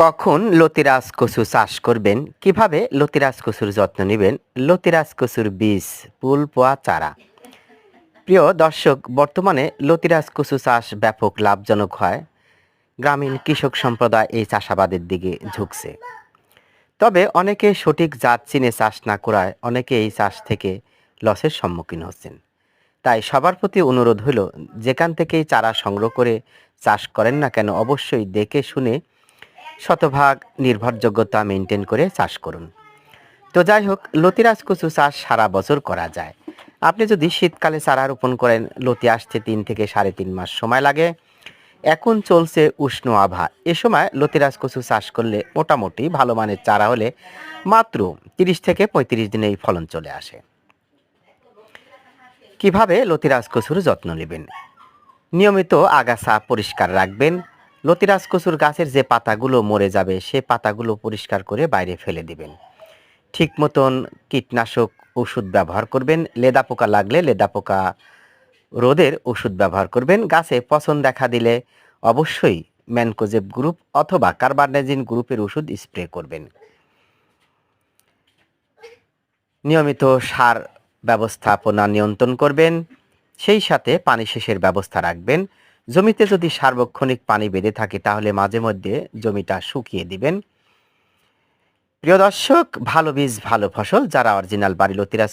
কখন লতিরাজ কচু চাষ করবেন, কিভাবে লতিরাজ কচুর যত্ন নেবেন, লতিরাজ কচুর বীজ, ফুল পোয়া চারা। প্রিয় দর্শক, বর্তমানে লতিরাজ কচু চাষ ব্যাপক লাভজনক হয়। গ্রামীণ কৃষক সম্প্রদায় এই চাষাবাদের দিকে ঝুঁকছে। তবে অনেকে সঠিক জাত চিনে চাষ না করায় অনেকে এই চাষ থেকে লসের সম্মুখীন হচ্ছেন। তাই সবার প্রতি অনুরোধ হলো, যেখান থেকেই চারা সংগ্রহ করে চাষ করেন না কেন, অবশ্যই দেখে শুনে শতভাগ নির্ভরযোগ্যতা মেনটেন করে চাষ করুন। তো যাই হোক, লতিরাজ কচু চাষ সারা বছর করা যায়। আপনি যদি শীতকালে চারা রোপণ করেন, লতি আসতে ৩ থেকে ৩.৫ মাস সময় লাগে। এখন চলছে উষ্ণ আবহাওয়া, এ সময় লতিরাজ কচু চাষ করলে মোটামুটি ভালো মানের চারা হলে মাত্র ৩০ থেকে ৩৫ দিনেই ফলন চলে আসে। কিভাবে লতিরাজ কচুর যত্ন নেবেন? নিয়মিত আগাছা পরিষ্কার রাখবেন। লতিরাজ কচুর গাছের যে পাতাগুলো মরে যাবে সে পাতাগুলো পরিষ্কার করে বাইরে ফেলে দিবেন। ঠিক মতন কীটনাশক ওষুধ ব্যবহার করবেন। লেদা পোকা লাগলে লেদা পোকা রোধের ওষুধ ব্যবহার করবেন। গাছে পচন দেখা দিলে অবশ্যই ম্যানকোজেব গ্রুপ অথবা কার্বানডাজিম গ্রুপের ওষুধ স্প্রে করবেন। নিয়মিত সার ব্যবস্থাপনা নিয়ন্ত্রণ করবেন। সেই সাথে পানি সেচের ব্যবস্থা রাখবেন। জমিতে যদি সার্বক্ষণিক পানি বেঁধে থাকে তাহলে মাঝে মধ্যে জমিটা শুকিয়ে দিবেন। প্রিয় দর্শক, ভালো বীজ ভালো ফসল, যারা অরিজিনাল বাড়ি লতিরাজ